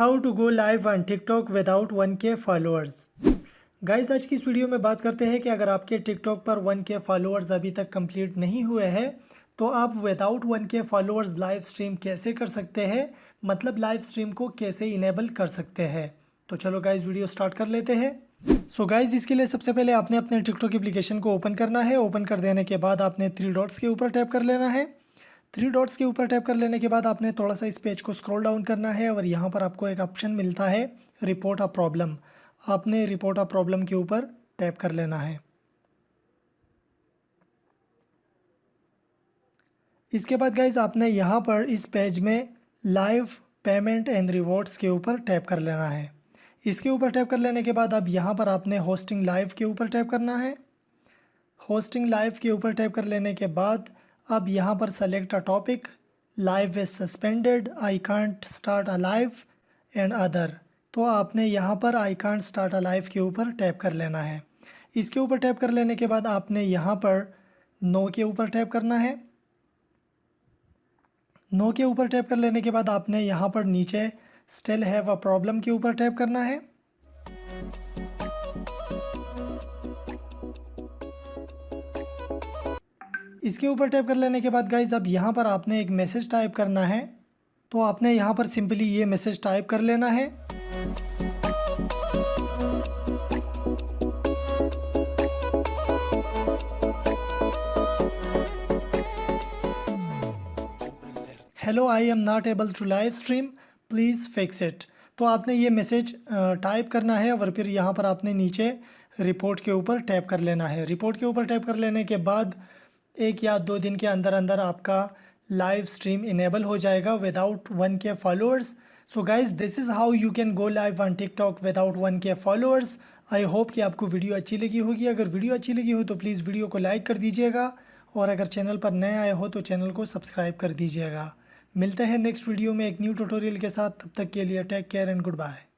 How to go live on TikTok without 1K followers. Guys आज की इस video में बात करते हैं कि अगर आपके टिकटॉक पर 1K फॉलोअर्स अभी तक कंप्लीट नहीं हुए हैं तो आप without 1K followers live stream कैसे कर सकते हैं, मतलब लाइव स्ट्रीम को कैसे इनेबल कर सकते हैं। तो चलो गाइज वीडियो स्टार्ट कर लेते हैं। सो गाइज इसके लिए सबसे पहले आपने अपने टिकटॉक एप्लीकेशन को ओपन करना है। ओपन कर देने के बाद आपने 3 डॉट्स के ऊपर टैप कर लेना है। 3 डॉट्स के ऊपर टैप कर लेने के बाद आपने थोड़ा सा इस पेज को स्क्रॉल डाउन करना है और यहाँ पर आपको एक ऑप्शन मिलता है रिपोर्ट अ प्रॉब्लम। आपने रिपोर्ट अ प्रॉब्लम के ऊपर टैप कर लेना है। इसके बाद गाइज आपने यहाँ पर इस पेज में लाइव पेमेंट एंड रिवॉर्ड्स के ऊपर टैप कर लेना है। इसके ऊपर टैप कर लेने के बाद अब यहाँ पर आपने होस्टिंग लाइव के ऊपर टैप करना है। होस्टिंग लाइव के ऊपर टैप कर लेने के बाद अब यहाँ पर select a topic, live is suspended, I can't start a live and other. तो आपने यहाँ पर I can't start a live के ऊपर टैप कर लेना है। इसके ऊपर टैप कर लेने के बाद आपने यहाँ पर नो के ऊपर टैप करना है। नो के ऊपर टैप कर लेने के बाद आपने यहाँ पर नीचे स्टिल हैव अ प्रॉब्लम के ऊपर टैप करना है। इसके ऊपर टैप कर लेने के बाद गाइज अब यहाँ पर आपने एक मैसेज टाइप करना है। तो आपने यहाँ पर सिंपली ये मैसेज टाइप कर लेना है। Hello I am not able to live stream, please fix it. तो आपने ये मैसेज टाइप करना है और फिर यहाँ पर आपने नीचे रिपोर्ट के ऊपर टैप कर लेना है। रिपोर्ट के ऊपर टैप कर लेने के बाद 1 या 2 दिन के अंदर अंदर आपका लाइव स्ट्रीम इनेबल हो जाएगा without 1K followers. So guys this is how you can go live on TikTok without 1K followers. I hope कि आपको वीडियो अच्छी लगी होगी। अगर वीडियो अच्छी लगी हो तो प्लीज़ वीडियो को लाइक कर दीजिएगा और अगर चैनल पर नए आए हो तो चैनल को सब्सक्राइब कर दीजिएगा। मिलते हैं नेक्स्ट वीडियो में एक न्यू ट्यूटोरियल के साथ। तब तक के लिए take care and good bye.